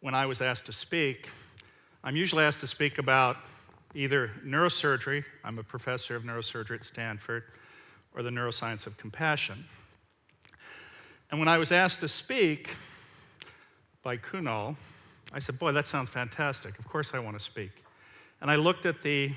when I was asked to speak, I'm usually asked to speak about either neurosurgery, I'm a professor of neurosurgery at Stanford, or the neuroscience of compassion. And when I was asked to speak by Kunal, I said, boy, that sounds fantastic. Of course I want to speak. And I looked at the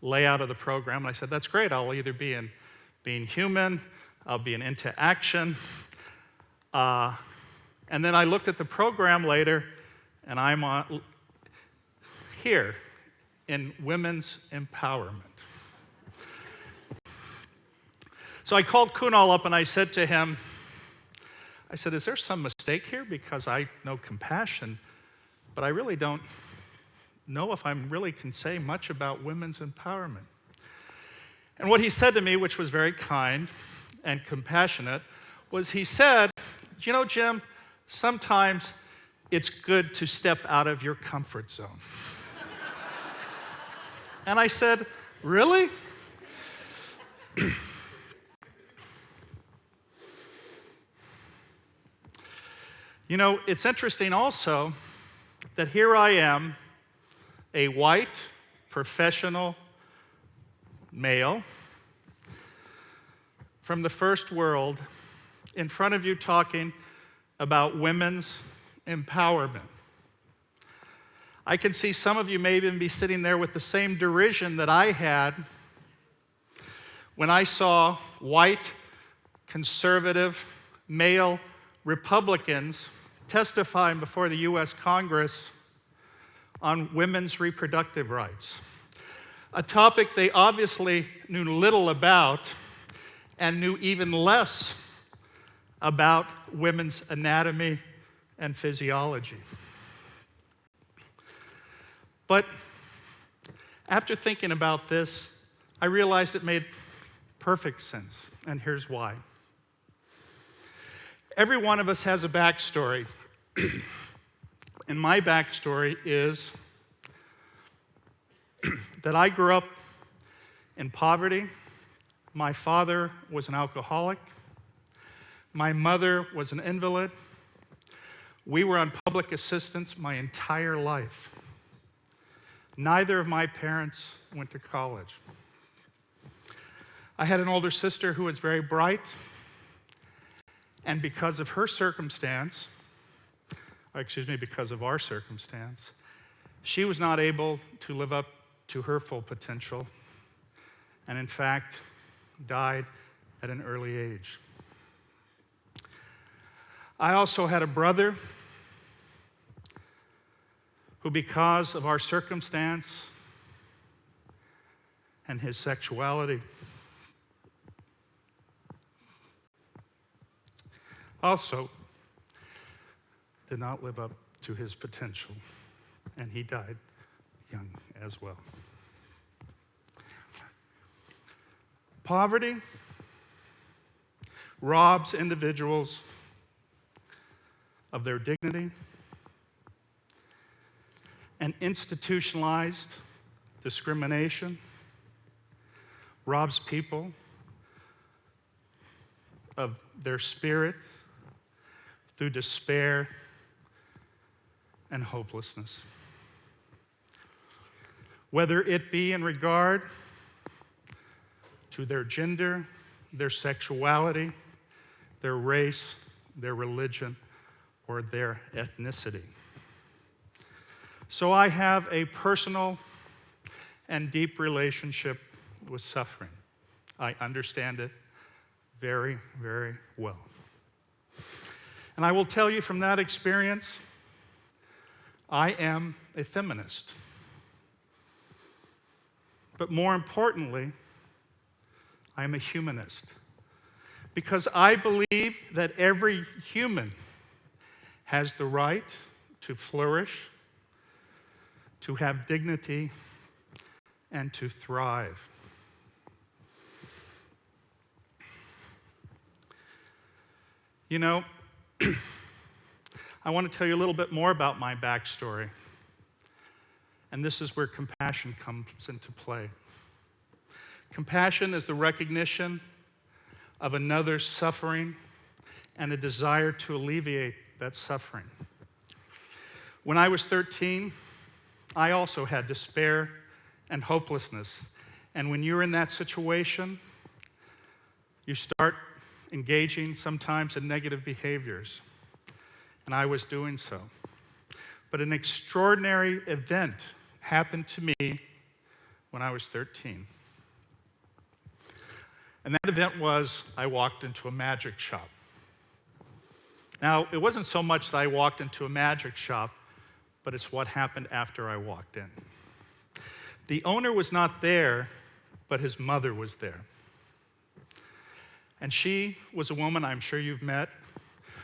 layout of the program, and I said, that's great. I'll either be in Being Human, I'll be in Into Action. And then I looked at the program later, and I'm here in Women's Empowerment. So I called Kunal up and I said to him, I said, is there some mistake here? Because I know compassion, but I really don't know if I really can say much about women's empowerment. And what he said to me, which was very kind and compassionate, was he said, you know, Jim, sometimes it's good to step out of your comfort zone. And I said, really? You know, it's interesting also that here I am, a white, professional male from the first world, in front of you talking about women's empowerment. I can see some of you may even be sitting there with the same derision that I had when I saw white, conservative, male Republicans testifying before the US Congress on women's reproductive rights, a topic they obviously knew little about and knew even less about women's anatomy and physiology. But after thinking about this, I realized it made perfect sense, and here's why. Every one of us has a backstory, and my backstory is that I grew up in poverty. My father was an alcoholic. My mother was an invalid. We were on public assistance my entire life. Neither of my parents went to college. I had an older sister who was very bright, and because of her circumstance, because of our circumstance, she was not able to live up to her full potential, and in fact, died at an early age. I also had a brother who, because of our circumstance and his sexuality, also did not live up to his potential, and he died young as well. Poverty robs individuals of their dignity, and institutionalized discrimination robs people of their spirit through despair and hopelessness. Whether it be in regard to their gender, their sexuality, their race, their religion, or their ethnicity. So I have a personal and deep relationship with suffering. I understand it very, very well. And I will tell you from that experience, I am a feminist. But more importantly, I am a humanist. Because I believe that every human has the right to flourish, to have dignity, and to thrive. You know, I want to tell you a little bit more about my backstory. And this is where compassion comes into play. Compassion is the recognition of another's suffering and a desire to alleviate that suffering. When I was 13, I also had despair and hopelessness. And when you're in that situation, you start engaging sometimes in negative behaviors. And I was doing so. But an extraordinary event happened to me when I was 13. And that event was I walked into a magic shop. Now, it wasn't so much that I walked into a magic shop, but it's what happened after I walked in. The owner was not there, but his mother was there. And she was a woman I'm sure you've met,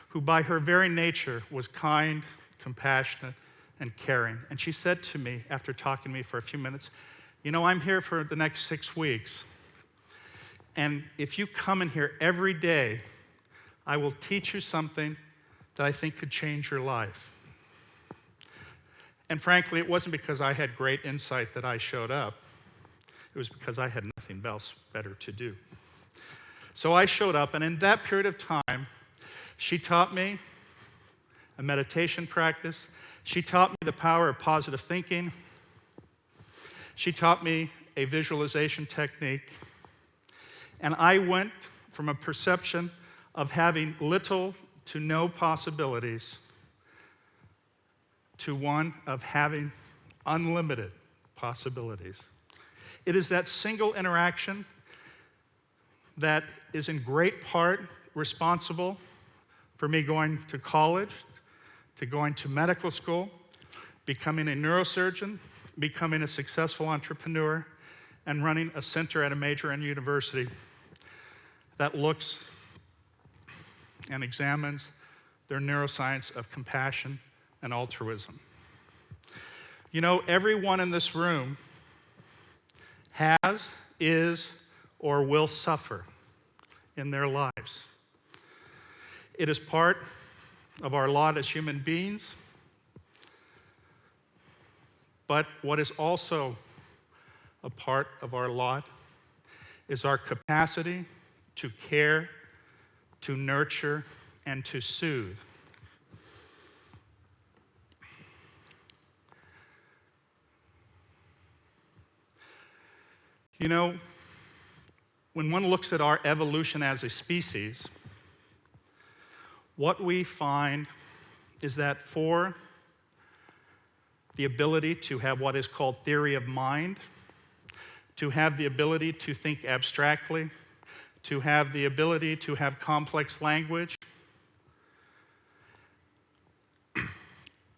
who by her very nature was kind, compassionate, and caring. And she said to me, after talking to me for a few minutes, "You know, I'm here for the next 6 weeks. And if you come in here every day, I will teach you something that I think could change your life." And frankly, it wasn't because I had great insight that I showed up. It was because I had nothing else better to do. So I showed up, and in that period of time, she taught me a meditation practice. She taught me the power of positive thinking. She taught me a visualization technique. And I went from a perception of having little to no possibilities to one of having unlimited possibilities. It is that single interaction that is in great part responsible for me going to college, to going to medical school, becoming a neurosurgeon, becoming a successful entrepreneur, and running a center at a major university that looks and examines their neuroscience of compassion and altruism. You know, everyone in this room has, is, or will suffer in their lives. It is part of our lot as human beings, but what is also a part of our lot is our capacity to care, to nurture, and to soothe. You know, when one looks at our evolution as a species, what we find is that for the ability to have what is called theory of mind, to have the ability to think abstractly, to have the ability to have complex language,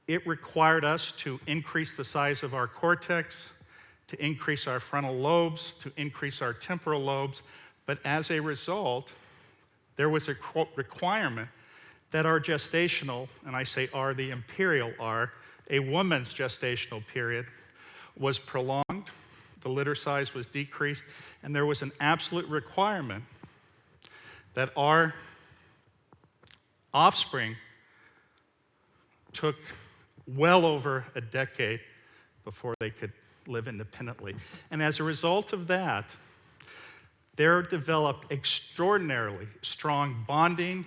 it required us to increase the size of our cortex, to increase our frontal lobes, to increase our temporal lobes, but as a result, there was a requirement that our gestational, and I say R, the imperial R, a woman's gestational period, was prolonged, the litter size was decreased, and there was an absolute requirement that our offspring took well over a decade before they could live independently. And as a result of that, there developed extraordinarily strong bonding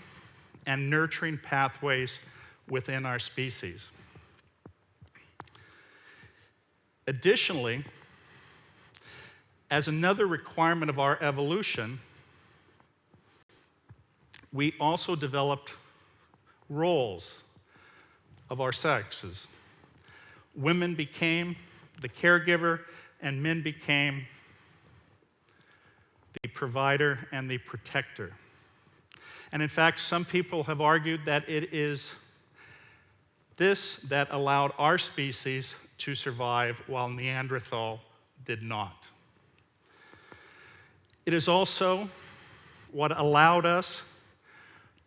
and nurturing pathways within our species. Additionally, as another requirement of our evolution, we also developed roles of our sexes. Women became the caregiver, and men became the provider and the protector. And in fact, some people have argued that it is this that allowed our species to survive while Neanderthal did not. It is also what allowed us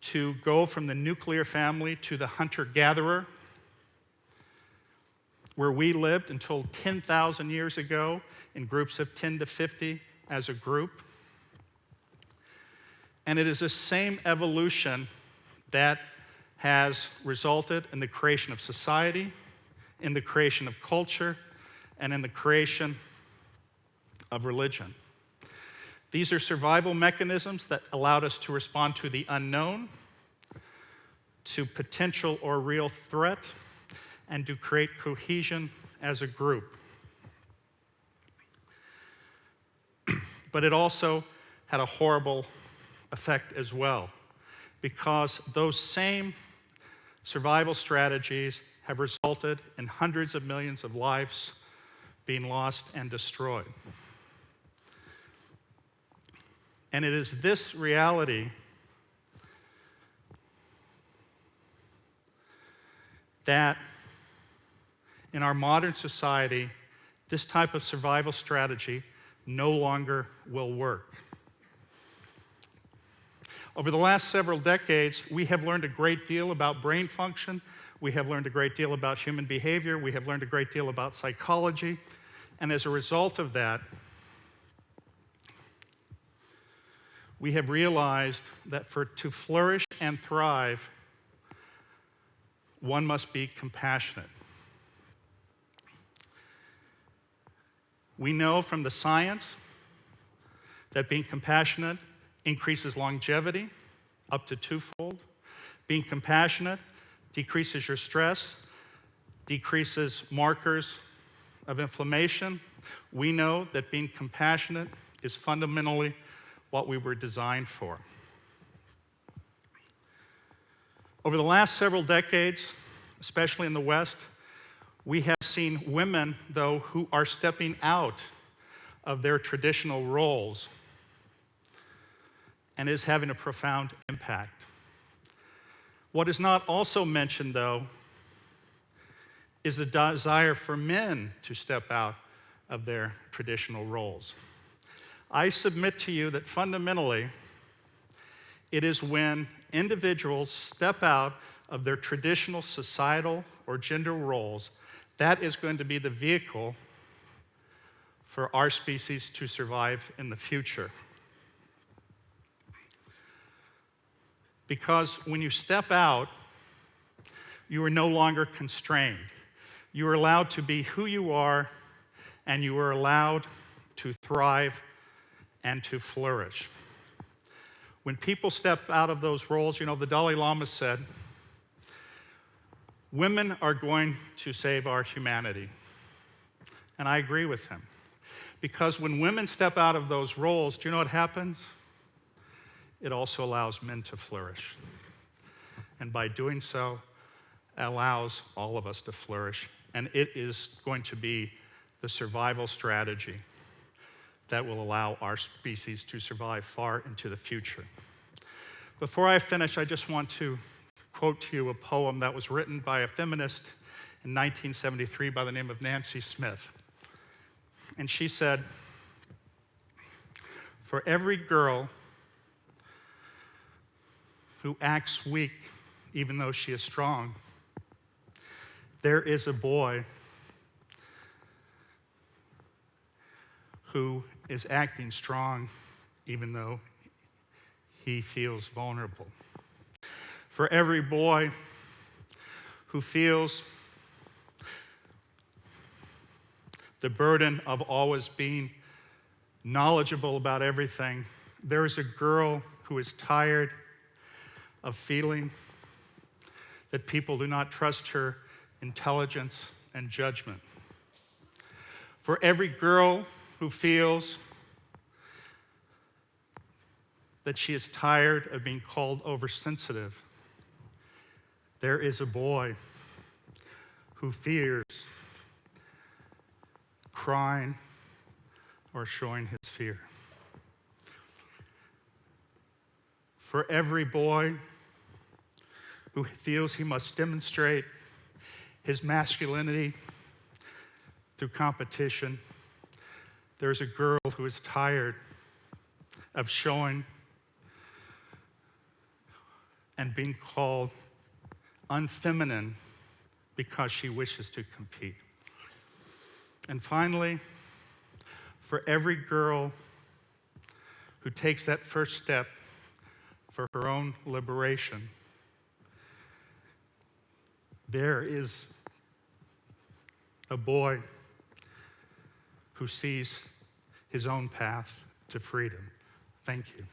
to go from the nuclear family to the hunter-gatherer, where we lived until 10,000 years ago in groups of 10 to 50 as a group. And it is the same evolution that has resulted in the creation of society, in the creation of culture, and in the creation of religion. These are survival mechanisms that allowed us to respond to the unknown, to potential or real threat, and to create cohesion as a group. But it also had a horrible effect as well, because those same survival strategies have resulted in hundreds of millions of lives being lost and destroyed. And it is this reality that in our modern society, this type of survival strategy no longer will work. Over the last several decades, we have learned a great deal about brain function. We have learned a great deal about human behavior. We have learned a great deal about psychology. And as a result of that, we have realized that to flourish and thrive, one must be compassionate. We know from the science that being compassionate increases longevity up to twofold. Being compassionate decreases your stress, decreases markers of inflammation. We know that being compassionate is fundamentally what we were designed for. Over the last several decades, especially in the West, we have seen women, though, who are stepping out of their traditional roles, and is having a profound impact. What is not also mentioned, though, is the desire for men to step out of their traditional roles. I submit to you that fundamentally, it is when individuals step out of their traditional societal or gender roles that is going to be the vehicle for our species to survive in the future. Because when you step out, you are no longer constrained. You are allowed to be who you are, and you are allowed to thrive and to flourish. When people step out of those roles, the Dalai Lama said, women are going to save our humanity. And I agree with him. Because when women step out of those roles, do you know what happens? It also allows men to flourish. And by doing so, it allows all of us to flourish. And it is going to be the survival strategy that will allow our species to survive far into the future. Before I finish, I just want to quote to you a poem that was written by a feminist in 1973 by the name of Nancy Smith. And she said, "For every girl who acts weak even though she is strong, there is a boy who is acting strong even though he feels vulnerable. For every boy who feels the burden of always being knowledgeable about everything, there is a girl who is tired of feeling that people do not trust her intelligence and judgment. For every girl who feels that she is tired of being called oversensitive, there is a boy who fears crying or showing his fear. For every boy who feels he must demonstrate his masculinity through competition, there's a girl who is tired of showing and being called unfeminine because she wishes to compete. And finally, for every girl who takes that first step for her own liberation, there is a boy who sees his own path to freedom. Thank you.